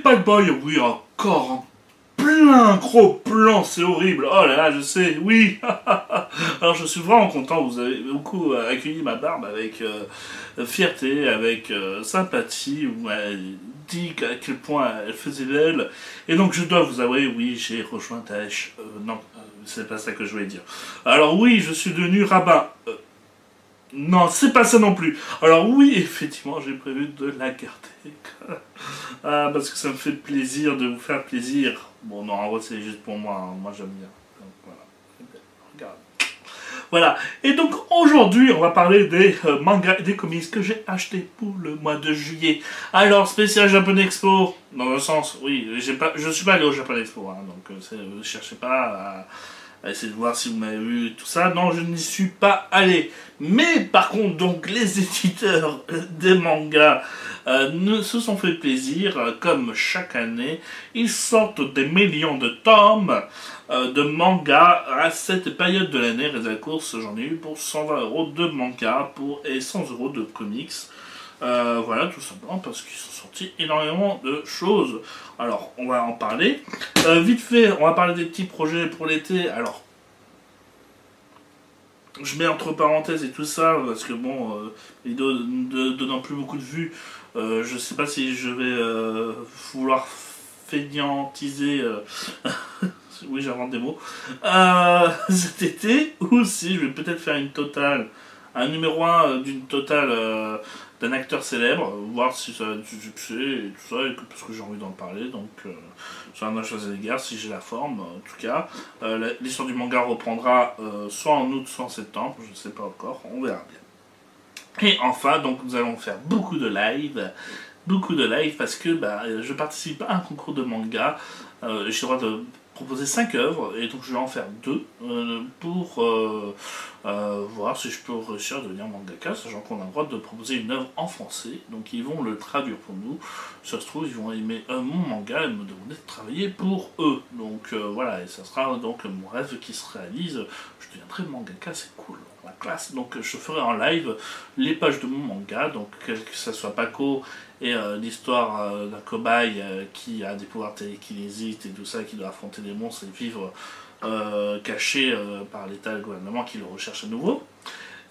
Bad Boy, oui, encore un plein gros plan, c'est horrible. Oh là là, je sais, oui. Alors je suis vraiment content, vous avez beaucoup accueilli ma barbe avec fierté, avec sympathie, vous m'avez dit à quel point elle faisait belle. Et donc je dois vous avouer, oui, j'ai rejoint Daesh. Non, c'est pas ça que je voulais dire. Alors oui, je suis devenu rabbin. Non, c'est pas ça non plus. Alors oui, effectivement, j'ai prévu de la garder. Ah, parce que ça me fait plaisir de vous faire plaisir. Bon, non, en vrai, c'est juste pour moi. Hein. Moi, j'aime bien. Donc, voilà. Regarde. Voilà. Et donc, aujourd'hui, on va parler des mangas et des comics que j'ai achetés pour le mois de juillet. Alors, spécial Japan Expo. Dans le sens, oui, je suis pas allé au Japan Expo. Hein, donc, ne cherchez pas à essayer de voir si vous m'avez vu tout ça. Non, je n'y suis pas allé. Mais par contre, donc, les éditeurs des mangas se sont fait plaisir, comme chaque année. Ils sortent des millions de tomes de mangas à cette période de l'année. Et à la course, j'en ai eu pour 120 € de manga et 100 € de comics. Voilà, tout simplement parce qu'ils sont sortis énormément de choses. Alors, on va en parler. Vite fait, on va parler des petits projets pour l'été. Alors, je mets entre parenthèses et tout ça, parce que bon, vidéo donnant plus beaucoup de vues, je sais pas si je vais vouloir fainéantiser, oui j'invente des mots, cet été, ou si je vais peut-être faire une totale, un numéro 1 d'une totale d'un acteur célèbre, voir si ça a du succès et tout ça, parce que j'ai envie d'en parler, donc sur un Schwarzenegger, si j'ai la forme, en tout cas. L'histoire du manga reprendra soit en août, soit en septembre, je ne sais pas encore, on verra bien. Et enfin, donc nous allons faire beaucoup de live, parce que je participe à un concours de manga, j'ai le droit de proposer 5 œuvres, et donc je vais en faire 2 pour voir si je peux réussir à devenir mangaka, sachant qu'on a le droit de proposer une œuvre en français, donc ils vont le traduire pour nous. Si ça se trouve, ils vont aimer mon manga et me demander de travailler pour eux. Donc voilà, et ça sera donc mon rêve qui se réalise. Je deviendrai mangaka, c'est cool, la classe. Donc je ferai en live les pages de mon manga, donc que ça soit Paco et l'histoire d'un cobaye qui a des pouvoirs télékinésiques et tout ça, qui doit affronter des monstres et vivre caché par l'État et le gouvernement qui le recherche à nouveau.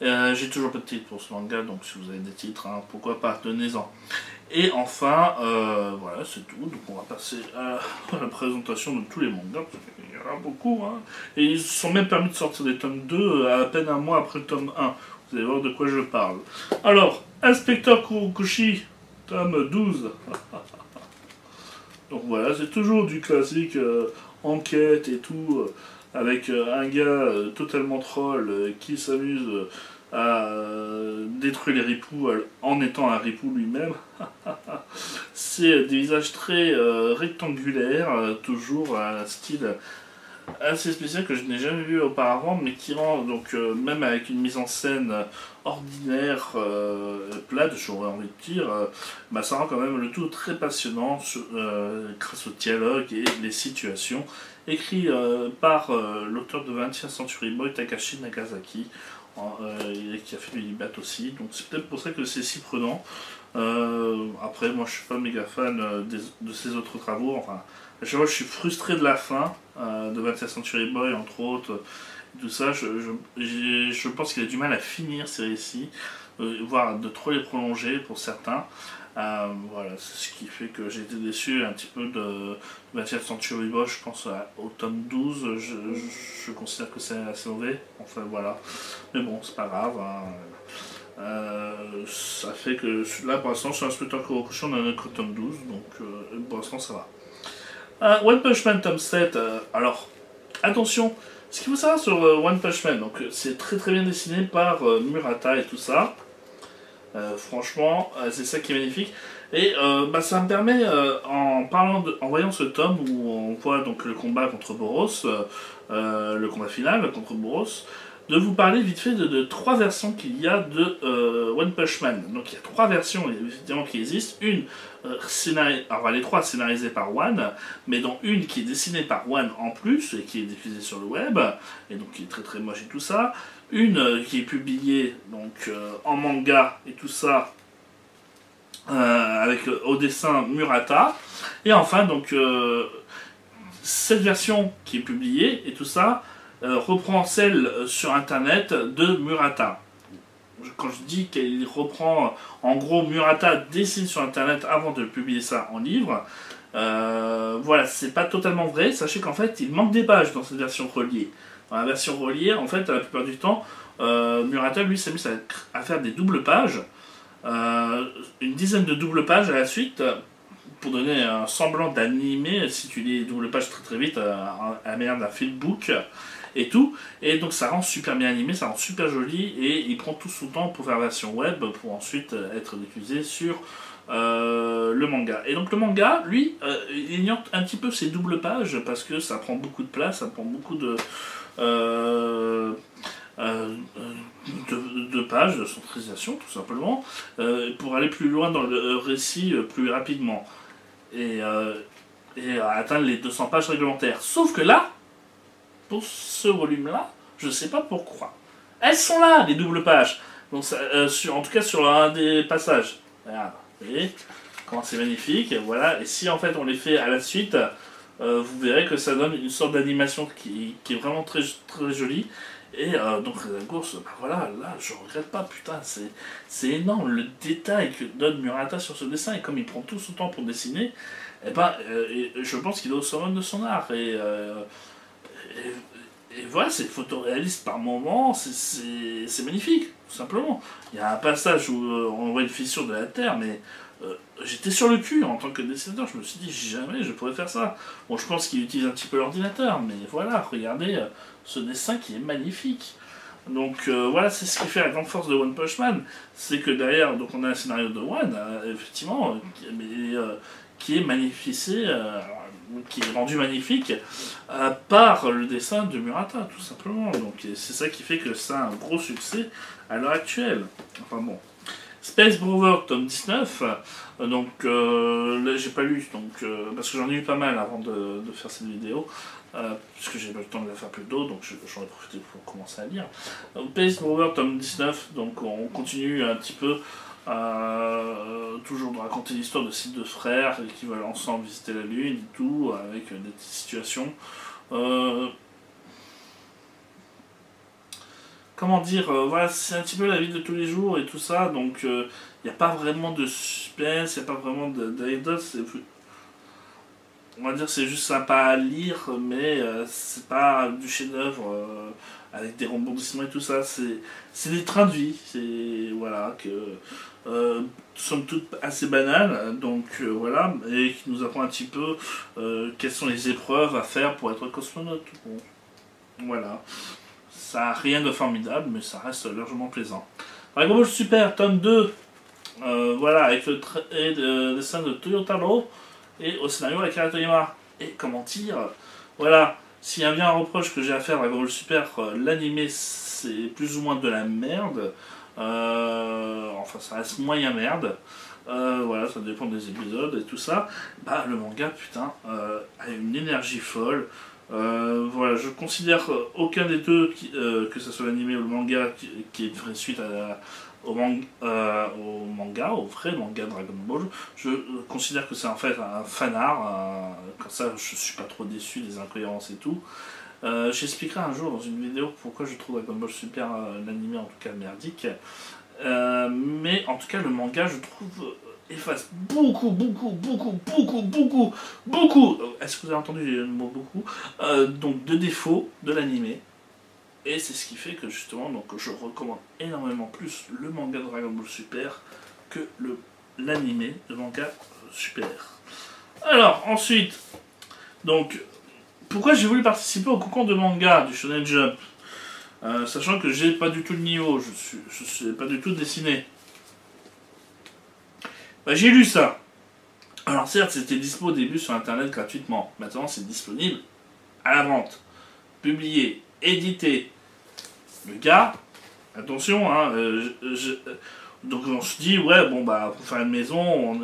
J'ai toujours pas de titre pour ce manga, donc si vous avez des titres, hein, pourquoi pas, donnez-en. Et enfin, voilà, c'est tout. Donc on va passer à la présentation de tous les mangas, parce qu'il y en a beaucoup. Hein. Et ils se sont même permis de sortir des tomes 2 à peine un mois après le tome 1. Vous allez voir de quoi je parle. Alors, Inspecteur Kurokoshi, tome 12. Donc voilà, c'est toujours du classique enquête et tout, avec un gars totalement troll qui s'amuse à détruire les ripoux en étant un ripou lui-même. C'est des visages très rectangulaires, toujours un style assez spécial que je n'ai jamais vu auparavant, mais qui rend, donc même avec une mise en scène ordinaire, plate, j'aurais envie de dire, ça rend quand même le tout très passionnant grâce au dialogue et les situations, écrit par l'auteur de 20th Century Boy, Takashi Nagasaki, qui a fait du Libat aussi, donc c'est peut-être pour ça que c'est si prenant. Après, moi je suis pas méga fan de ses autres travaux, enfin, à chaque fois je suis frustré de la fin de 20th Century Boy, entre autres, tout ça, je pense qu'il a du mal à finir ces récits, voire de trop les prolonger pour certains. Voilà, c'est ce qui fait que j'ai été déçu un petit peu de 20th Century Boy, je pense au tome 12, je considère que c'est assez mauvais, enfin voilà, mais bon, c'est pas grave, hein. Ça fait que là pour l'instant sur Inspecteur Kurokoshi on en a que tome 12, donc pour l'instant ça va. One Punch Man tome 7, alors attention, ce qu'il faut savoir sur One Punch Man, donc c'est très très bien dessiné par Murata et tout ça. Franchement, c'est ça qui est magnifique. Et ça me permet, en voyant ce tome où on voit donc le combat contre Boros, le combat final contre Boros, de vous parler vite fait de 3 versions qu'il y a de One Punch Man. Donc il y a 3 versions évidemment qui existent. Une, alors les 3 scénarisées par One, mais dont une qui est dessinée par One en plus et qui est diffusée sur le web, et donc qui est très très moche et tout ça. Une qui est publiée donc en manga et tout ça avec au dessin Murata. Et enfin, donc, cette version qui est publiée et tout ça reprend celle sur internet de Murata. Quand je dis qu'il reprend, en gros, Murata dessine sur internet avant de publier ça en livre, voilà, c'est pas totalement vrai. Sachez qu'en fait, il manque des pages dans cette version reliée. Dans la version reliée, en fait, la plupart du temps, Murata, lui, s'amuse à faire des doubles pages, une dizaine de doubles pages à la suite, pour donner un semblant d'animé, si tu lis les doubles pages très très vite, à la manière d'un filmbook et tout. Et donc ça rend super bien animé, ça rend super joli, et il prend tout son temps pour faire la version web, pour ensuite être diffusé sur le manga. Et donc le manga, lui, il ignore un petit peu ses doubles pages, parce que ça prend beaucoup de place, ça prend beaucoup euh, euh, de pages, de centralisation tout simplement, pour aller plus loin dans le récit plus rapidement. Et, atteindre les 200 pages réglementaires. Sauf que là, pour ce volume-là, je ne sais pas pourquoi. Elles sont là, les doubles pages. Donc, en tout cas, sur un des passages. Regarde, vous voyez comment c'est magnifique. Voilà. Et si en fait on les fait à la suite, vous verrez que ça donne une sorte d'animation qui est vraiment très, très jolie. Et donc la course, bah voilà, là je regrette pas, putain, c'est énorme le détail que donne Murata sur ce dessin, et comme il prend tout son temps pour dessiner, et ben, je pense qu'il est au summum de son art. Et voilà, c'est photoréaliste par moments, c'est magnifique, tout simplement. Il y a un passage où on voit une fissure de la terre, mais j'étais sur le cul en tant que dessinateur, je me suis dit jamais je pourrais faire ça. Bon, je pense qu'il utilise un petit peu l'ordinateur, mais voilà, regardez ce dessin qui est magnifique. Donc voilà, c'est ce qui fait la grande force de One Punch Man, c'est que derrière, donc on a un scénario de One, effectivement, qui est magnificé, qui est rendu magnifique par le dessin de Murata, tout simplement. Donc c'est ça qui fait que ça a un gros succès à l'heure actuelle. Enfin bon. Space Brover tome 19, donc là j'ai pas lu, donc, parce que j'en ai eu pas mal avant de faire cette vidéo, puisque j'ai pas eu le temps de la faire plus tôt, donc j'en ai profité pour commencer à lire. Space Brover tome 19, donc on continue un petit peu toujours de raconter l'histoire de ces deux frères qui veulent ensemble visiter la Lune et tout, avec des petites situations. Comment dire, voilà, c'est un petit peu la vie de tous les jours et tout ça, donc il n'y a pas vraiment de suspense, il n'y a pas vraiment d'anecdotes, on va dire c'est juste sympa à lire, mais c'est pas du chef-d'œuvre avec des rebondissements et tout ça, c'est des trains de vie, c'est voilà, que somme toute assez banales, donc voilà, et qui nous apprend un petit peu quelles sont les épreuves à faire pour être cosmonaute. Bon, voilà. Ça n'a rien de formidable, mais ça reste largement plaisant. Dragon Ball Super, tome 2, voilà, avec le dessin de Toyotaro, et au scénario Akira Toriyama. Et comment dire, voilà, s'il y a bien un reproche que j'ai à faire à Dragon Ball Super, l'animé c'est plus ou moins de la merde, enfin ça reste moyen merde, voilà, ça dépend des épisodes et tout ça. Bah le manga, putain, a une énergie folle. Voilà, je considère aucun des deux, que ce soit l'anime ou le manga, qui est une vraie suite au manga, au vrai manga Dragon Ball. Je considère que c'est en fait un fanart, comme ça je suis pas trop déçu des incohérences et tout. J'expliquerai un jour dans une vidéo pourquoi je trouve Dragon Ball Super, l'anime en tout cas merdique. Mais en tout cas le manga, je trouve, efface beaucoup, est-ce que vous avez entendu le mot beaucoup, donc de défauts de l'animé. Et c'est ce qui fait que justement, donc, je recommande énormément plus le manga Dragon Ball Super que l'animé de manga Super. Alors ensuite, donc pourquoi j'ai voulu participer au concours de manga du Shonen Jump, sachant que j'ai pas du tout le niveau, je sais pas du tout dessiné. Bah, j'ai lu ça. Alors certes, c'était dispo au début sur internet gratuitement. Maintenant, c'est disponible à la vente. Publié, édité. Le gars, attention, hein, donc on se dit, ouais, bon bah, pour faire une maison,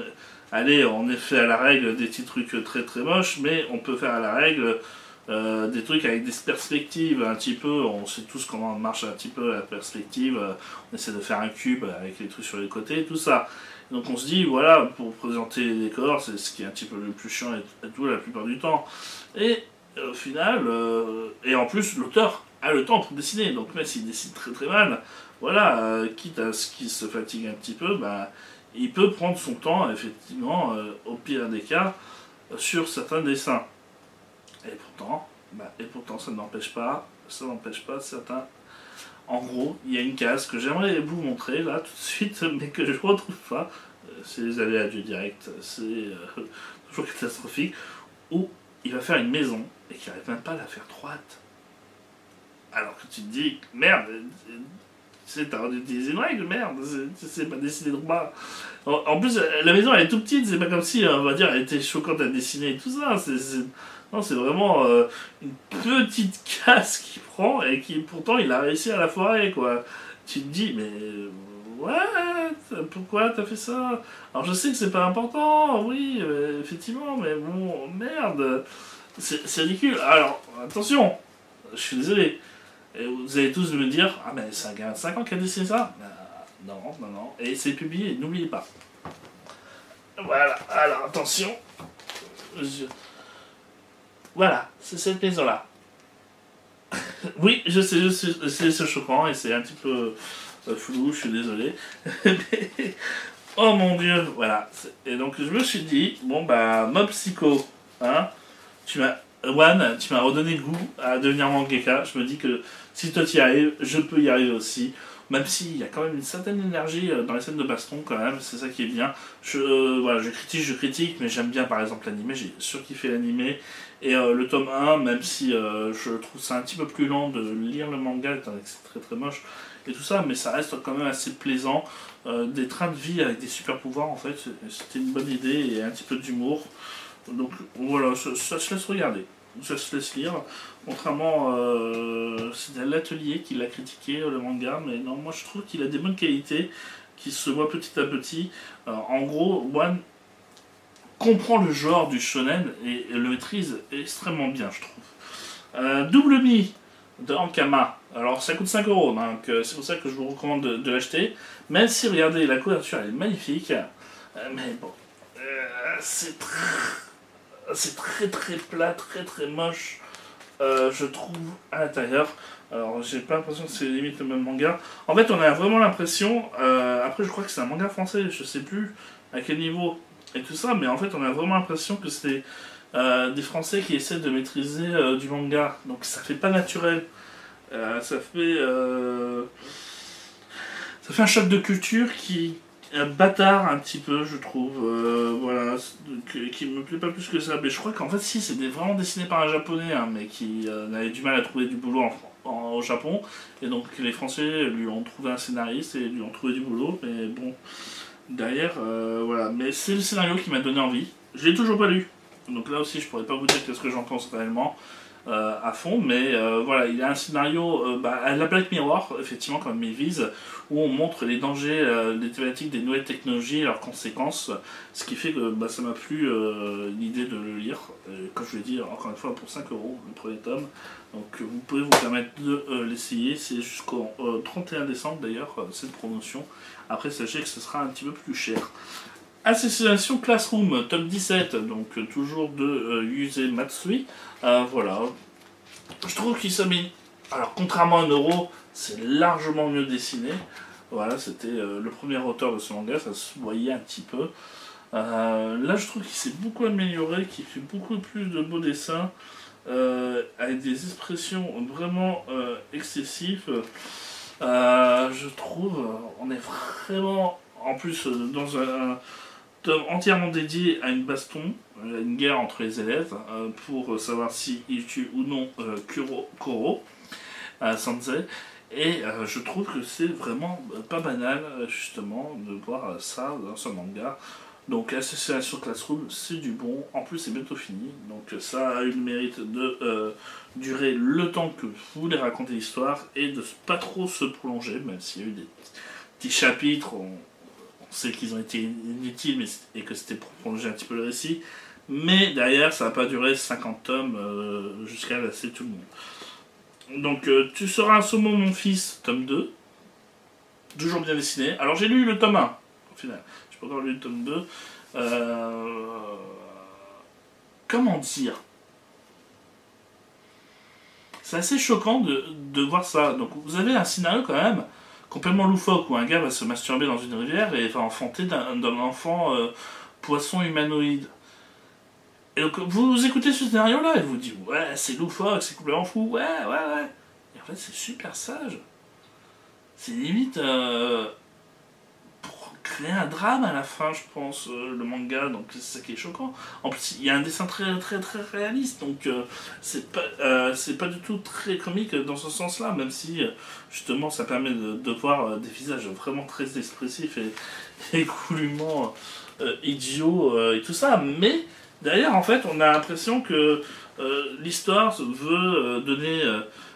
allez, on est fait à la règle des petits trucs très très moches, mais on peut faire à la règle des trucs avec des perspectives un petit peu, on sait tous comment marche un petit peu la perspective, on essaie de faire un cube avec les trucs sur les côtés, tout ça. Donc on se dit, voilà, pour présenter les décors, c'est ce qui est un petit peu le plus chiant et tout la plupart du temps. Et au final, et en plus, l'auteur a le temps pour dessiner, donc même s'il dessine très très mal, voilà, quitte à ce qu'il se fatigue un petit peu, bah, il peut prendre son temps, effectivement, au pire des cas, sur certains dessins. Et pourtant ça n'empêche pas certains. En gros, il y a une case que j'aimerais vous montrer là tout de suite, mais que je ne retrouve pas. C'est les aléas du direct, c'est toujours catastrophique. Où il va faire une maison et qu'il n'arrive même pas à la faire droite. Alors que tu te dis, merde, t'as utilisé une règle, merde, c'est pas dessiné droit. En plus, la maison elle est tout petite, c'est pas comme si, on va dire, elle était choquante à dessiner et tout ça. Non, c'est vraiment une petite casse qu'il prend et qui pourtant il a réussi à la foirer, quoi. Tu te dis, mais ouais, pourquoi t'as fait ça? Alors je sais que c'est pas important, oui, effectivement, mais bon, merde, c'est ridicule. Alors, attention, je suis désolé. Et vous allez tous me dire, ah mais c'est un gars de 5 ans qui a dessiné ça? Non, non, non. Et c'est publié, n'oubliez pas. Voilà, alors attention. Voilà, c'est cette maison-là. Oui, je sais, c'est choquant et c'est un petit peu flou, je suis désolé. Mais, oh mon dieu, voilà. Et donc je me suis dit, bon bah, Mob Psycho, hein, tu m'as redonné le goût à devenir mangaka. Je me dis que si toi tu y arrives, je peux y arriver aussi. Même s'il y a quand même une certaine énergie dans les scènes de baston, quand même, c'est ça qui est bien. Voilà, je critique, mais j'aime bien par exemple l'animé, j'ai surkiffé l'animé. Et le tome 1, même si je trouve ça un petit peu plus lent de lire le manga, étant donné que c'est très très moche et tout ça, mais ça reste quand même assez plaisant. Des trains de vie avec des super pouvoirs, en fait, c'était une bonne idée et un petit peu d'humour. Donc voilà, ça se laisse regarder, ça se laisse lire. Contrairement, c'est à l'atelier qui l'a critiqué le manga, mais non, moi je trouve qu'il a des bonnes qualités qui se voient petit à petit. En gros, One comprend le genre du shonen et le maîtrise extrêmement bien, je trouve. Double Mi de Ankama. Alors ça coûte 5 euros, donc c'est pour ça que je vous recommande de l'acheter. Même si, regardez, la couverture elle est magnifique, mais bon, c'est très très plat, très très moche, je trouve, à l'intérieur. Alors j'ai pas l'impression que c'est limite le même manga. En fait, on a vraiment l'impression, après je crois que c'est un manga français, je sais plus à quel niveau et tout ça, mais en fait on a vraiment l'impression que c'est des Français qui essaient de maîtriser du manga, donc ça fait pas naturel. Ça fait un choc de culture qui bâtard un petit peu, je trouve, voilà, qui me plaît pas plus que ça. Mais je crois qu'en fait, si, c'est vraiment dessiné par un japonais, hein, mais qui avait du mal à trouver du boulot au Japon, et donc les Français lui ont trouvé un scénariste et lui ont trouvé du boulot, mais bon, derrière, voilà. Mais c'est le scénario qui m'a donné envie. Je l'ai toujours pas lu, donc là aussi, je pourrais pas vous dire qu'est-ce que j'en pense réellement. À fond, mais voilà, il y a un scénario à la Black Mirror, effectivement, comme il vise, où on montre les dangers, les thématiques des nouvelles technologies et leurs conséquences, ce qui fait que ça m'a plu l'idée de le lire, comme je l'ai dit, encore une fois, pour 5 euros, le premier tome, donc vous pouvez vous permettre de l'essayer, c'est jusqu'au 31 décembre d'ailleurs, cette promotion. Après, sachez que ce sera un petit peu plus cher. Association Classroom, tome 17, donc toujours de Yuse Matsui. Voilà. Je trouve qu'il s'amène. Alors, contrairement à Neuro, c'est largement mieux dessiné. Voilà, c'était le premier auteur de ce manga, ça se voyait un petit peu. Là, je trouve qu'il s'est beaucoup amélioré, qu'il fait beaucoup plus de beaux dessins, avec des expressions vraiment excessives. Je trouve, on est vraiment, en plus, dans un tome entièrement dédié à une baston, à une guerre entre les élèves, pour savoir si ils tuent ou non Koro, Sensei. Et je trouve que c'est vraiment pas banal, justement, de voir ça dans ce manga. Donc Association Classroom, c'est du bon. En plus, c'est bientôt fini. Donc ça a eu le mérite de durer le temps que vous voulez raconter l'histoire et de pas trop se prolonger, même s'il y a eu des petits chapitres. On sait qu'ils ont été inutiles et que c'était pour prolonger un petit peu le récit. Mais derrière, ça n'a pas duré 50 tomes jusqu'à lasser tout le monde. Donc, Tu seras un saumon, mon fils, tome 2. Toujours bien dessiné. Alors, j'ai lu le tome 1, au final. Je pas encore lu le tome 2. Comment dire? C'est assez choquant de voir ça. Donc vous avez un scénario quand même complètement loufoque où un gars va se masturber dans une rivière et va enfanter d'un enfant poisson humanoïde. Et donc vous écoutez ce scénario-là et vous dites ouais c'est loufoque, c'est complètement fou, ouais. Et en fait c'est super sage. C'est limite pour créer un drame à la fin, je pense, le manga, donc c'est ça qui est choquant. En plus, il y a un dessin très très très réaliste, donc c'est pas du tout très comique dans ce sens-là, même si justement ça permet de voir des visages vraiment très expressifs et goulûment idiots et tout ça, mais derrière en fait on a l'impression que l'histoire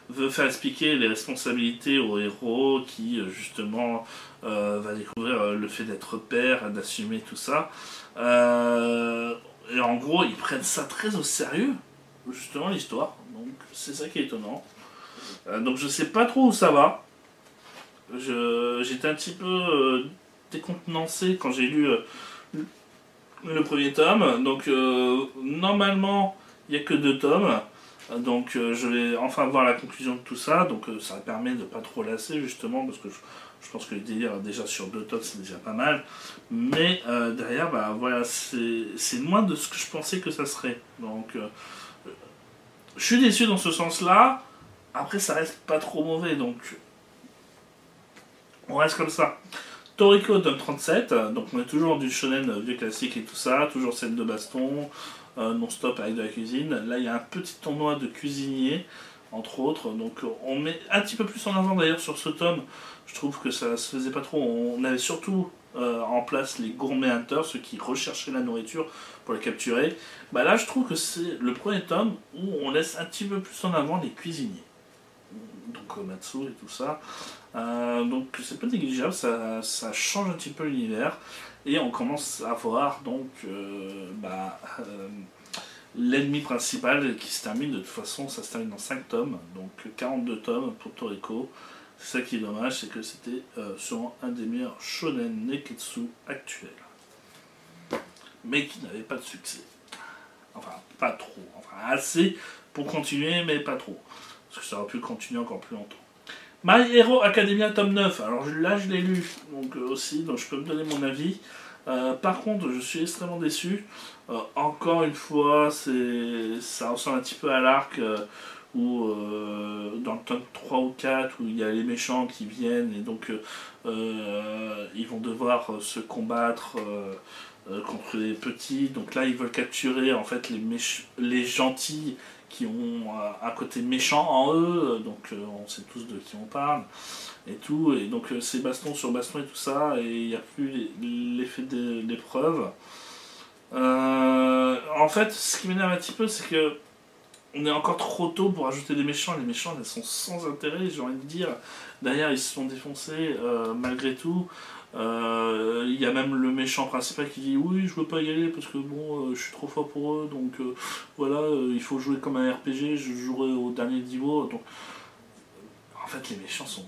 veut faire expliquer les responsabilités au héros qui justement va découvrir le fait d'être père, d'assumer tout ça. Et en gros, ils prennent ça très au sérieux, justement l'histoire. Donc c'est ça qui est étonnant. Donc je sais pas trop où ça va. J'étais un petit peu décontenancé quand j'ai lu le premier tome. Donc normalement, il n'y a que 2 tomes. Donc je vais enfin voir la conclusion de tout ça, donc ça permet de pas trop lasser justement, parce que je pense que le délire déjà sur 2 tomes c'est déjà pas mal, mais derrière bah voilà c'est moins de ce que je pensais que ça serait, donc je suis déçu dans ce sens là, après ça reste pas trop mauvais, donc on reste comme ça. Toriko tome 37, donc on est toujours du shonen vieux classique et tout ça, toujours scène de baston, non-stop avec de la cuisine. Là il y a un petit tournoi de cuisinier, entre autres, donc on met un petit peu plus en avant d'ailleurs sur ce tome, je trouve que ça se faisait pas trop, on avait surtout en place les gourmet hunters, ceux qui recherchaient la nourriture pour la capturer. Bah là je trouve que c'est le premier tome où on laisse un petit peu plus en avant les cuisiniers. Donc Matsu et tout ça. Donc c'est pas négligeable, ça change un petit peu l'univers. Et on commence à voir donc l'ennemi principal qui se termine, de toute façon ça se termine en 5 tomes, donc 42 tomes pour Toriko. C'est ça qui est dommage, c'est que c'était sûrement un des meilleurs shonen neketsu actuels. Mais qui n'avait pas de succès. Enfin, pas trop. Enfin, assez pour continuer, mais pas trop. Parce que ça aurait pu continuer encore plus longtemps. My Hero Academia tome 9. Alors là, je l'ai lu donc aussi, donc je peux me donner mon avis. Par contre, je suis extrêmement déçu. Encore une fois, ça ressemble un petit peu à l'arc où, dans le tome 3 ou 4, où il y a les méchants qui viennent et donc ils vont devoir se combattre contre les petits. Donc là, ils veulent capturer en fait les gentils qui ont un côté méchant en eux, donc on sait tous de qui on parle, et tout, et donc c'est baston sur baston et tout ça, et il n'y a plus l'effet d'épreuve. En fait, ce qui m'énerve un petit peu, c'est que on est encore trop tôt pour ajouter des méchants, les méchants elles sont sans intérêt, j'ai envie de dire. Derrière, ils se sont défoncés malgré tout. Il y a même le méchant principal qui dit oui je veux pas y aller parce que bon je suis trop fort pour eux, donc voilà il faut jouer comme un RPG, je jouerai au dernier niveau, donc en fait les méchants sont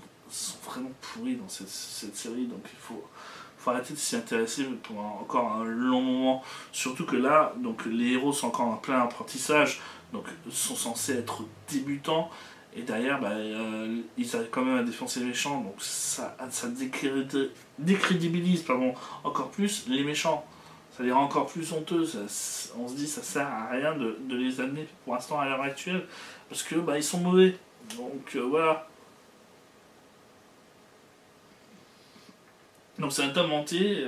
vraiment pourris dans cette série, donc il faut arrêter de s'y intéresser pendant encore un long moment, surtout que là donc les héros sont encore en plein apprentissage, donc sont censés être débutants. Et derrière, ils arrivent quand même à défoncer les méchants, donc ça décrédibilise encore plus les méchants. Ça les rend encore plus honteux. On se dit ça sert à rien de les amener pour l'instant à l'heure actuelle, parce que ils sont mauvais. Donc voilà. Donc c'est un tome entier.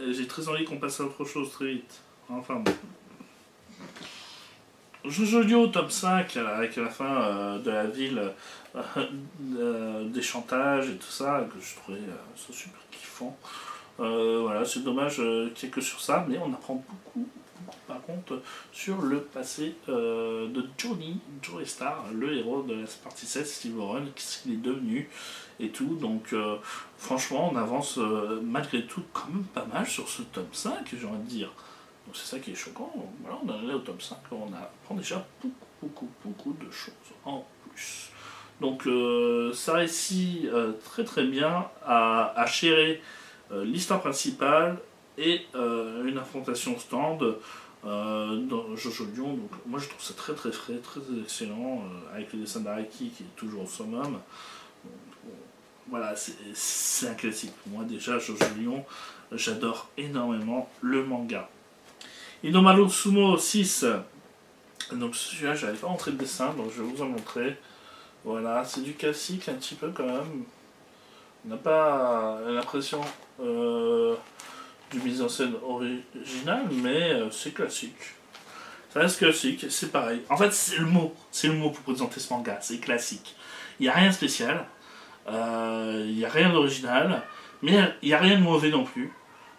J'ai très envie qu'on passe à autre chose très vite. Enfin bon. Jojo tome 5 avec la fin de la ville, des chantages et tout ça, que je trouvais ça super kiffant. Voilà, c'est dommage qu'il n'y ait que sur ça, mais on apprend beaucoup par contre sur le passé de Joey Star, le héros de la partie 7, Steve Oren, qu'est-ce qu'il est devenu et tout. Donc franchement on avance malgré tout quand même pas mal sur ce tome 5, j'ai envie de dire. Donc c'est ça qui est choquant. Voilà, on en est au tome 5, on apprend déjà beaucoup de choses en plus. Donc ça réussit très très bien à chérir l'histoire principale et une affrontation stand dans Jojo Lion. Donc moi je trouve ça très très frais, très excellent, avec le dessin d'Araki qui est toujours au summum. Donc, bon, voilà, c'est un classique. Pour moi déjà, Jojo Lion, j'adore énormément le manga. Inomaru Sumo 6. Donc celui-là, je n'avais pas montré le dessin, donc je vais vous en montrer. Voilà, c'est du classique un petit peu quand même. On n'a pas l'impression du mise en scène original, mais c'est classique. Ça reste classique, c'est pareil. En fait, c'est le mot pour présenter ce manga, c'est classique. Il n'y a rien de spécial, il n'y a rien d'original, mais il n'y a rien de mauvais non plus.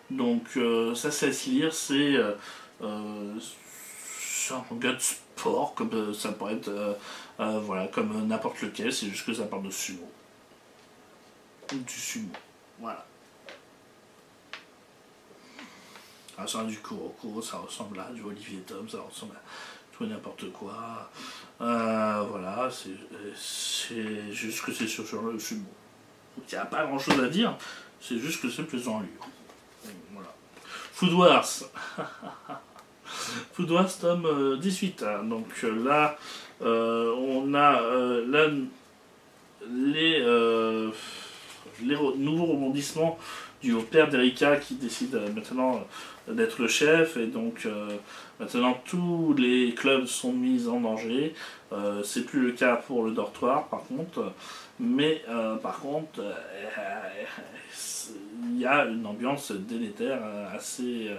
Donc ça se laisse lire, c'est un manga de sport, comme ça pourrait être voilà, comme n'importe lequel, c'est juste que ça parle de sumo. Du sumo, voilà. Ah, ça du Kuroko, ça ressemble à du Olivier Tom, ça ressemble à tout n'importe quoi. Voilà, c'est juste que c'est sur le sumo. Il n'y a pas grand chose à dire, c'est juste que c'est plaisant à lire. Voilà. Food Wars. Food Wars tome 18. Donc là, on a là, les nouveaux rebondissements du père d'Erika qui décide maintenant d'être le chef, et donc maintenant tous les clubs sont mis en danger. C'est plus le cas pour le dortoir par contre, mais par contre il y a une ambiance délétère assez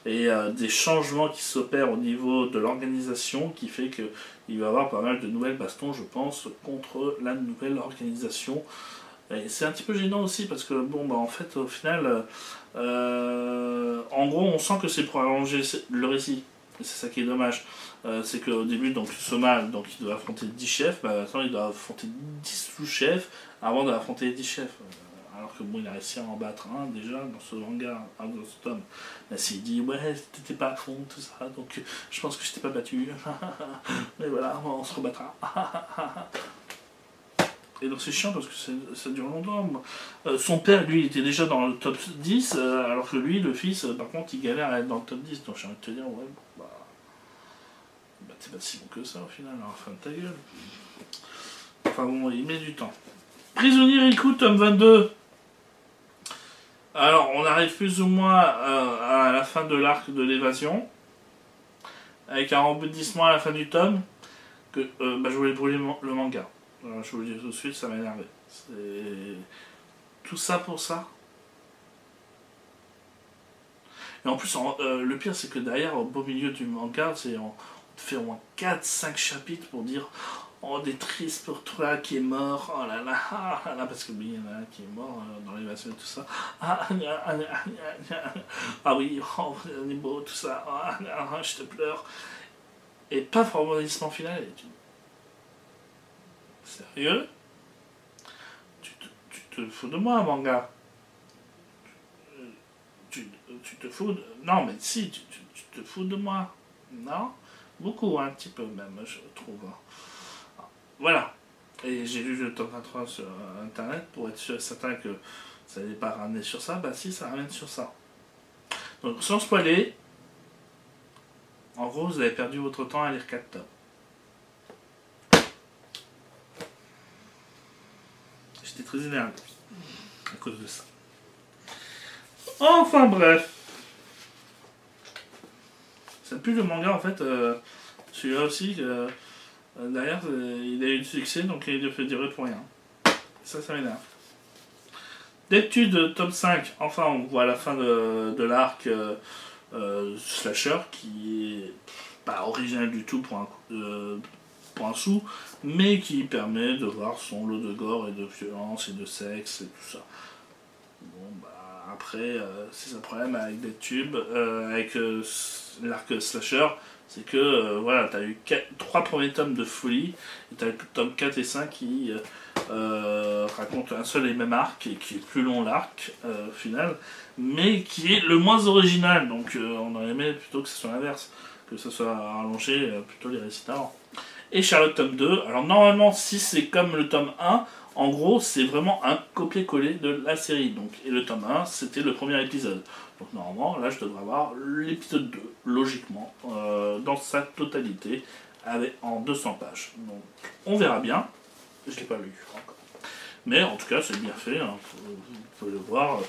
et des changements qui s'opèrent au niveau de l'organisation qui fait qu'il va y avoir pas mal de nouvelles bastons, je pense, contre la nouvelle organisation. Et c'est un petit peu gênant aussi parce que bon bah en fait au final en gros on sent que c'est pour allonger le récit. Et c'est ça qui est dommage. C'est qu'au début donc Soma donc il doit affronter 10 chefs, bah maintenant il doit affronter 10 sous-chefs avant d'affronter les 10 chefs. Alors que bon il a réussi à en battre un déjà dans ce manga, dans ce tome. Là s'il dit ouais t'étais pas à fond, tout ça, donc je pense que je t'ai pas battu. Mais voilà, on se rebattra. Et donc c'est chiant parce que ça dure longtemps. Son père, lui, il était déjà dans le top 10, alors que lui, le fils, par contre, il galère à être dans le top 10. Donc j'ai envie de te dire, ouais, bon, bah t'es pas si bon que ça au final, alors fin de ta gueule. Enfin bon, il met du temps. Prisonnier Riku, tome 22. Alors, on arrive plus ou moins à la fin de l'arc de l'évasion, avec un rebondissement à la fin du tome, que bah, je voulais brûler le manga. Je vous le dis tout de suite, ça m'a énervé. C'est tout ça pour ça. Et en plus, le pire, c'est que derrière, au beau milieu du manga, on te fait au moins 4-5 chapitres pour dire oh, des tristes pour toi qui est mort, oh là là, parce que oui, il y en a un qui est mort dans l'évasion et tout ça. Ah oui, oh, on est beau, tout ça, je te pleure. Et paf, rebondissement final, et tu... Sérieux? Tu te fous de moi, manga? Tu te fous de... Non, mais si, tu te fous de moi. Non? Beaucoup, un petit peu même, je trouve. Voilà. Et j'ai lu le top 23 sur internet pour être sûr et certain que ça n'allait pas ramener sur ça. Bah si, ça ramène sur ça. Donc, sans spoiler, en gros, vous avez perdu votre temps à lire 4 tomes. J'étais très énervé à cause de ça. Enfin bref. Ça pue le manga en fait. Celui-là aussi, derrière, il a eu du succès, donc il a fait durer pour rien. Ça m'énerve. D'études, tome 5. Enfin, on voit la fin de l'arc slasher qui est pas original du tout pour un sou, mais qui permet de voir son lot de gore et de violence et de sexe et tout ça. Bon, bah, après, c'est un problème avec des tubes, avec l'arc slasher, c'est que voilà, t'as eu 3 premiers tomes de folie, et t'as eu le tome 4 et 5 qui racontent un seul et même arc, et qui est plus long l'arc final, mais qui est le moins original, donc on aurait aimé plutôt que ce soit l'inverse, que ce soit rallongé plutôt les récits d'avant. et Sherlock tome 2. Alors normalement, si c'est comme le tome 1, en gros, c'est vraiment un copier-coller de la série. Donc, et le tome 1, c'était le premier épisode. Donc normalement, là, je devrais avoir l'épisode 2, logiquement, dans sa totalité, en 200 pages. Donc, on verra bien. Je ne l'ai pas lu encore. Mais en tout cas, c'est bien fait, hein. Vous pouvez le voir.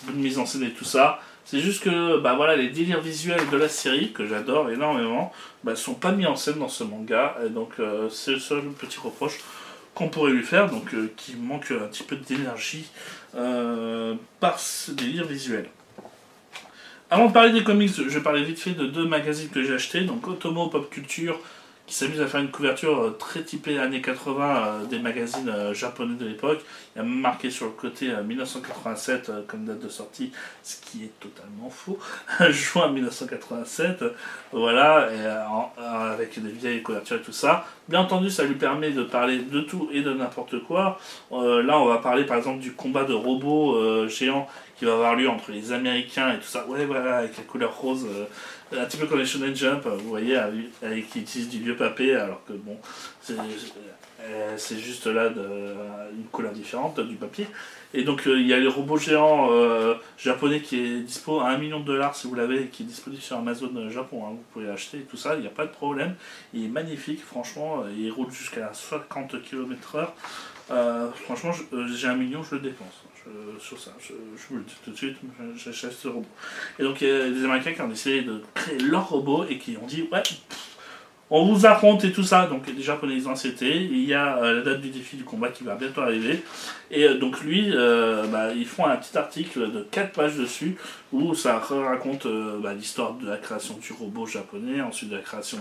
Bonne mise en scène et tout ça. C'est juste que bah, voilà, les délires visuels de la série, que j'adore énormément, bah, sont pas mis en scène dans ce manga. Et donc, c'est le seul petit reproche qu'on pourrait lui faire, donc qui manque un petit peu d'énergie par ce délire visuel. Avant de parler des comics, je vais parler vite fait de 2 magazines que j'ai achetés, donc Otomo Pop Culture, qui s'amuse à faire une couverture très typée années 80 des magazines japonais de l'époque. Il y a même marqué sur le côté 1987 comme date de sortie, ce qui est totalement faux. Juin 1987, voilà, et, avec des vieilles couvertures et tout ça. Bien entendu, ça lui permet de parler de tout et de n'importe quoi. Là, on va parler par exemple du combat de robots géants qui va avoir lieu entre les Américains et tout ça. Ouais, voilà, avec la couleur rose. Un petit peu comme les Shonen Jump, vous voyez, qui utilisent du vieux papier, alors que bon, c'est juste là une couleur différente du papier. Et donc il y a les robots géants japonais qui est dispo à 1 million de dollars si vous l'avez, qui est disponible sur Amazon Japon, hein, vous pouvez l'acheter et tout ça, il n'y a pas de problème. Il est magnifique, franchement, il roule jusqu'à 50 km/h. Franchement, j'ai 1 million, je le dépense. Sur ça, je vous le dis tout de suite, j'achète ce robot. Et donc il y a des Américains qui ont essayé de créer leur robot et qui ont dit ouais, on vous affronte et tout ça. Donc les Japonais ils ont accepté. Il y a la date du défi du combat qui va bientôt arriver. Et donc lui, ils font un petit article de 4 pages dessus où ça raconte l'histoire de la création du robot japonais, ensuite de la création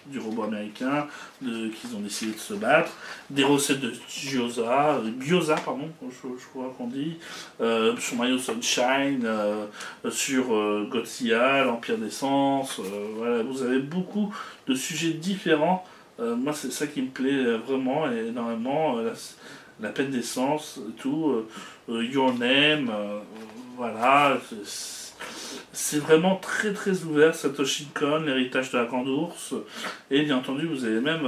du robot américain, qu'ils ont décidé de se battre, des recettes de gyoza pardon, je crois qu'on dit, sur Mario Sunshine, sur Godzilla, l'Empire d'Essence, voilà, vous avez beaucoup de sujets différents. Moi c'est ça qui me plaît vraiment et énormément, la peine d'essence, tout, Your Name, voilà, c'est vraiment très très ouvert, Satoshi Kon, l'héritage de la Grande Ourse, et bien entendu vous avez même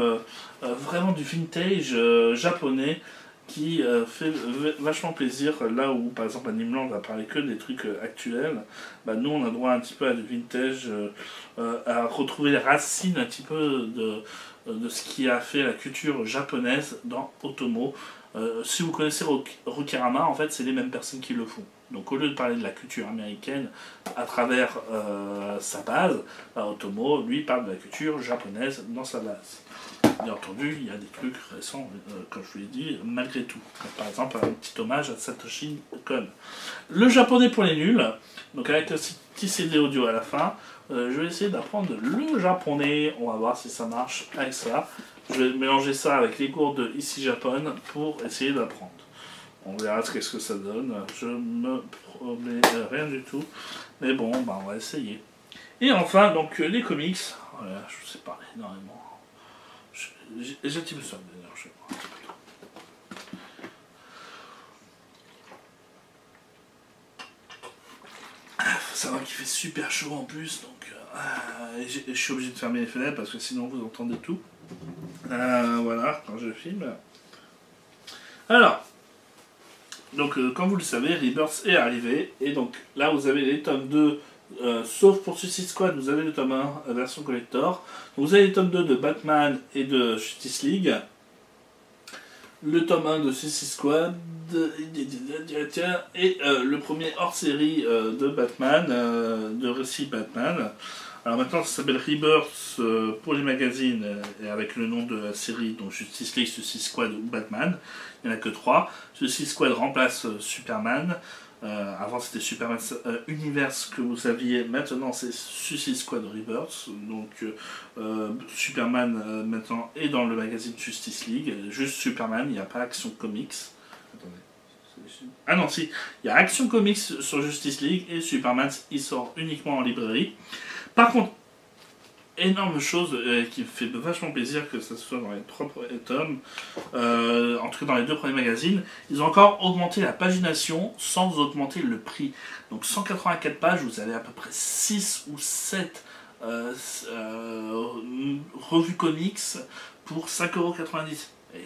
vraiment du vintage japonais qui fait vachement plaisir, là où par exemple à Nimland on va parler que des trucs actuels, bah, nous on a droit un petit peu à du vintage, à retrouver les racines un petit peu de ce qui a fait la culture japonaise dans Otomo. Si vous connaissez Rokirama, en fait, c'est les mêmes personnes qui le font. Donc, au lieu de parler de la culture américaine à travers sa base, Otomo, lui, parle de la culture japonaise dans sa base. Bien entendu, il y a des trucs récents, comme je vous l'ai dit, malgré tout. Comme par exemple, un petit hommage à Satoshi Kon. Le japonais pour les nuls, donc avec le petit CD audio à la fin, je vais essayer d'apprendre le japonais. On va voir si ça marche avec ça. Je vais mélanger ça avec les cours de Ici Japon pour essayer d'apprendre. On verra ce que ça donne. Je me promets rien du tout. Mais bon, on va essayer. Et enfin, donc les comics. Voilà, je sais pas énormément. J'ai un petit peu ça d'ailleurs. Je sais pas. Faut savoir qu'il fait super chaud en plus. Donc je suis obligé de fermer les fenêtres parce que sinon vous entendez tout. Voilà, quand je filme. Alors, donc comme vous le savez, Rebirth est arrivé, et donc là vous avez les tomes 2, sauf pour Suicide Squad, vous avez le tome 1 version collector, donc, vous avez les tomes 2 de Batman et de Justice League, le tome 1 de Suicide Squad, et le premier hors-série de Batman, de récit Batman. Alors maintenant ça s'appelle Rebirth pour les magazines et avec le nom de la série, donc Justice League, Suicide Squad ou Batman. Il n'y en a que 3. Suicide Squad remplace Superman. Avant c'était Superman Universe que vous saviez, maintenant c'est Suicide Squad Rebirth. Donc Superman maintenant est dans le magazine Justice League. Juste Superman, il n'y a pas Action Comics. Attendez. Ah non si, il y a Action Comics sur Justice League et Superman il sort uniquement en librairie. Par contre, énorme chose qui me fait vachement plaisir que ça soit dans les 3 tomes, en tout cas dans les 2 premiers magazines, ils ont encore augmenté la pagination sans augmenter le prix. Donc 184 pages, vous avez à peu près 6 ou 7 revues comics pour 5,90 €.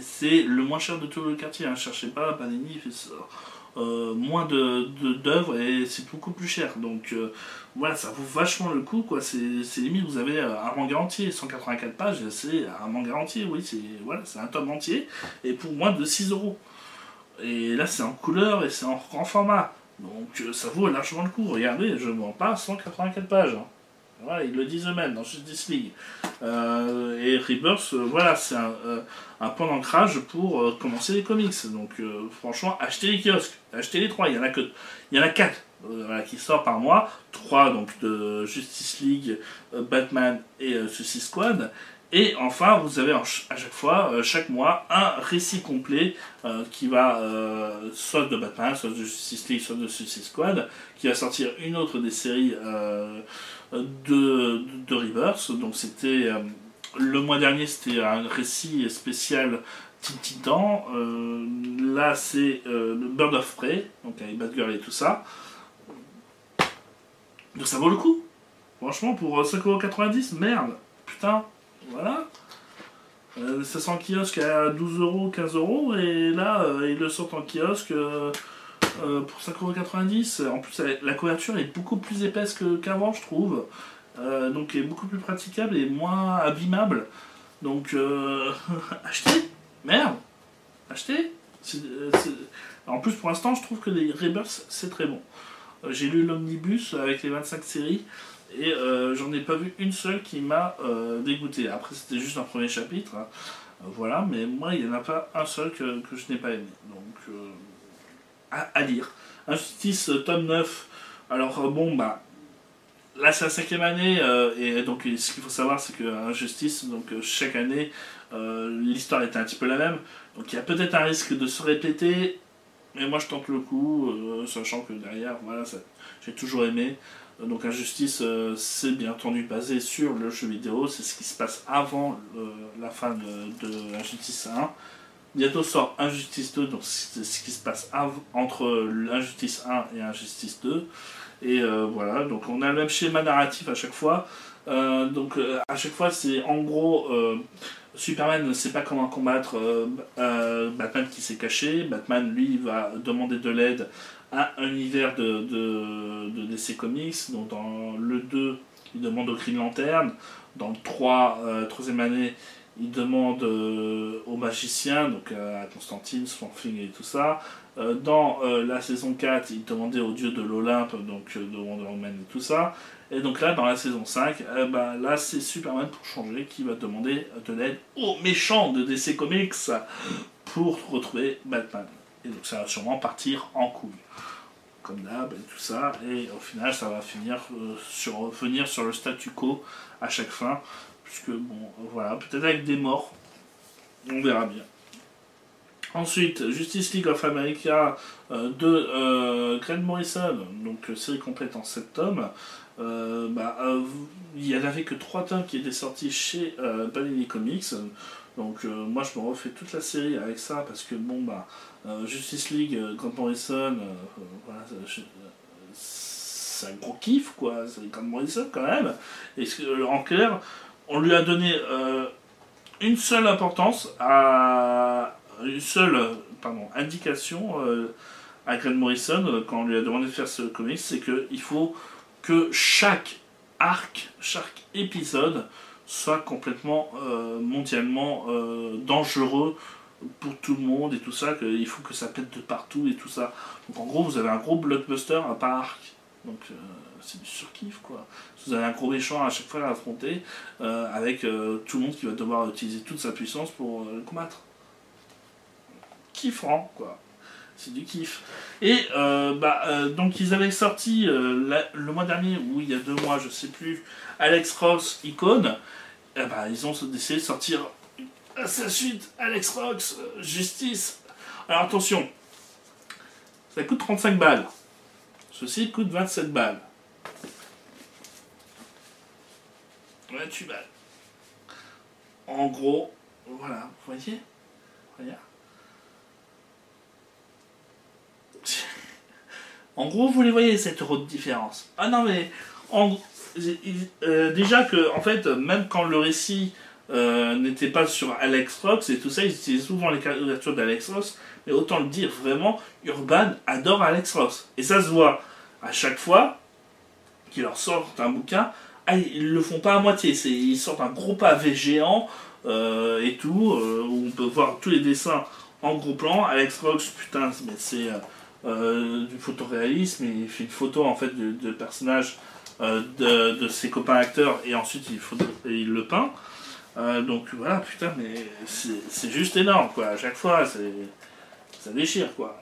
C'est le moins cher de tout le quartier, hein. Cherchez pas, Panini fait ça. Moins d'œuvres et c'est beaucoup plus cher. Donc voilà, ça vaut vachement le coup, quoi. C'est limite, vous avez un manga entier, 184 pages, c'est un manga entier, oui, c'est un tome entier, et pour moins de 6 €. Et là, c'est en couleur et c'est en grand format. Donc ça vaut largement le coup. Regardez, je ne vends pas 184 pages, hein. Voilà, ils le disent eux-mêmes dans Justice League. Et Rebirth, voilà, c'est un point d'ancrage pour commencer les comics. Donc franchement, achetez les kiosques, achetez les 3, il y en a 4 voilà, qui sortent par mois. 3 donc de Justice League, Batman et Suicide Squad. Et enfin, vous avez à chaque fois, chaque mois, un récit complet qui va, soit de Batman, soit de Justice League, soit de Suicide Squad, qui va sortir une autre des séries de Rebirth. Donc c'était, le mois dernier, c'était un récit spécial Teen Titan. Là, c'est le Bird of Prey, donc avec Batgirl et tout ça. Donc ça vaut le coup. Franchement, pour 5,90 €, merde, putain. Voilà. Ça sent en kiosque à 12 €, 15 €, et là, ils le sortent en kiosque pour 5,90 €. En plus, la couverture est beaucoup plus épaisse qu'avant, je trouve. Donc, est beaucoup plus praticable et moins abîmable. Donc, achetez. Merde. Achetez. En plus, pour l'instant, je trouve que les Rebirth, c'est très bon. J'ai lu l'omnibus avec les 25 séries. Et j'en ai pas vu une seule qui m'a dégoûté. Après, c'était juste un premier chapitre. Hein. Voilà, mais moi, il n'y en a pas un seul que je n'ai pas aimé. Donc, à lire. Injustice, tome 9. Alors, bon, bah, là, c'est la 5e année. Et donc, ce qu'il faut savoir, c'est que Injustice, donc, chaque année, l'histoire était un petit peu la même. Donc, il y a peut-être un risque de se répéter. Mais moi, je tente le coup, sachant que derrière, voilà, j'ai toujours aimé. Donc Injustice, c'est bien entendu basé sur le jeu vidéo, c'est ce qui se passe avant la fin de Injustice 1. Bientôt sort Injustice 2, donc c'est ce qui se passe entre Injustice 1 et Injustice 2. Et voilà, donc on a le même schéma narratif à chaque fois. Donc à chaque fois, c'est en gros, Superman ne sait pas comment combattre Batman qui s'est caché. Batman, lui, va demander de l'aide à un univers de DC Comics. Donc dans le 2, il demande au Green Lantern. Dans le 3, troisième année, il demande aux magiciens, donc à Constantine, Swamp Thing et tout ça. Dans la saison 4, il demandait aux dieux de l'Olympe, donc de Wonder Woman et tout ça. Et donc là, dans la saison 5, là c'est Superman pour changer qui va demander de l'aide aux méchants de DC Comics pour retrouver Batman. Et donc ça va sûrement partir en couille. Comme d'hab et tout ça. Et au final, ça va finir revenir sur le statu quo à chaque fin. Puisque, bon, voilà, peut-être avec des morts. On verra bien. Ensuite, Justice League of America de Grant Morrison, donc série complète en 7 tomes. Il n'y en avait que 3 tomes qui étaient sortis chez Panini Comics. Donc moi je me refais toute la série avec ça parce que bon bah Justice League, Grant Morrison, voilà, c'est un gros kiff quoi, c'est Grant Morrison quand même. Et en clair, on lui a donné une seule importance à une seule indication à Grant Morrison quand on lui a demandé de faire ce comics, c'est qu'il faut que chaque arc, chaque épisode soit complètement mondialement dangereux pour tout le monde et tout ça, qu'il faut que ça pète de partout et tout ça. Donc en gros, vous avez un gros blockbuster à par arc. Donc c'est du surkiff quoi. Vous avez un gros méchant à chaque fois à affronter avec tout le monde qui va devoir utiliser toute sa puissance pour le combattre. Kiffant quoi. C'est du kiff. Et donc ils avaient sorti le mois dernier, ou il y a 2 mois, je sais plus, Alex Ross Icône. Ils ont décidé de sortir à sa suite Alex Ross Justice. Alors attention, ça coûte 35 balles. Ceci coûte 27 balles. 28 balles. En gros, voilà, vous voyez? Regarde. En gros, vous les voyez, 7 € de différence. Ah non, mais déjà que, en fait, même quand le récit n'était pas sur Alex Ross et tout ça, ils utilisaient souvent les caricatures d'Alex Ross, mais autant le dire vraiment, Urban adore Alex Ross. Et ça se voit à chaque fois qu'ils leur sortent un bouquin, ils le font pas à moitié, ils sortent un gros pavé géant et tout, où on peut voir tous les dessins en gros plan. Alex Ross, putain, mais c'est du photoréalisme, il fait une photo en fait de personnages de ses copains acteurs et ensuite il le peint. Donc voilà, putain, mais c'est juste énorme, quoi. À chaque fois, ça déchire, quoi.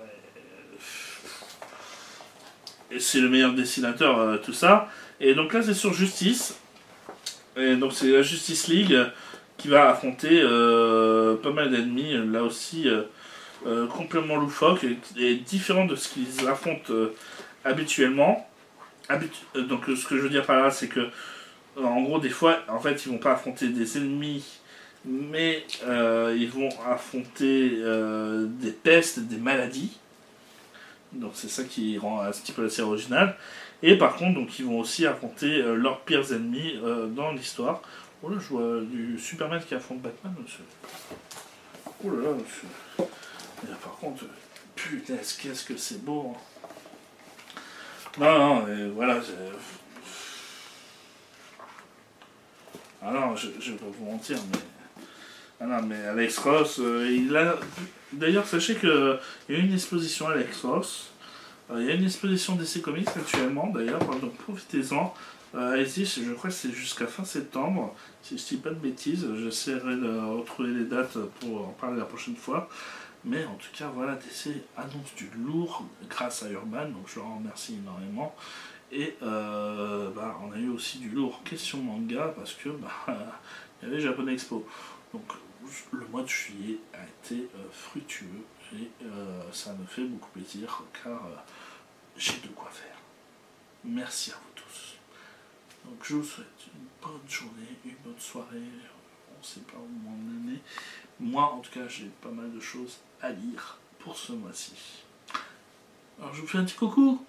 Et c'est le meilleur dessinateur, tout ça. Et donc là, c'est sur Justice. Et donc c'est la Justice League qui va affronter pas mal d'ennemis, là aussi complètement loufoques et différents de ce qu'ils affrontent habituellement. Donc ce que je veux dire par là, c'est que en gros, des fois, en fait, ils vont pas affronter des ennemis, mais ils vont affronter des pestes, des maladies. Donc c'est ça qui rend un petit peu la série originale. Et par contre, donc, ils vont aussi affronter leurs pires ennemis dans l'histoire. Oh là, je vois du Superman qui affronte Batman. Oh là là, et là, par contre, putain, qu'est-ce que c'est beau. Hein. Non, et voilà. Ah non, je vais pas vous mentir, mais... Ah non, mais Alex Ross, il a... D'ailleurs, sachez qu'il y a une exposition Alex Ross. Il y a une exposition DC Comics actuellement, d'ailleurs, donc profitez-en. Allez-y, je crois que c'est jusqu'à fin septembre, si je dis pas de bêtises. J'essaierai de retrouver les dates pour en parler la prochaine fois. Mais en tout cas, voilà, DC annonce du lourd grâce à Urban, donc je leur remercie énormément. Et on a eu aussi du lourd question manga parce que il y avait Japan Expo. Donc le mois de juillet a été fructueux et ça me fait beaucoup plaisir car j'ai de quoi faire. Merci à vous tous. Donc je vous souhaite une bonne journée, une bonne soirée. On ne sait pas où m'en est. Moi en tout cas j'ai pas mal de choses à lire pour ce mois-ci. Alors je vous fais un petit coucou.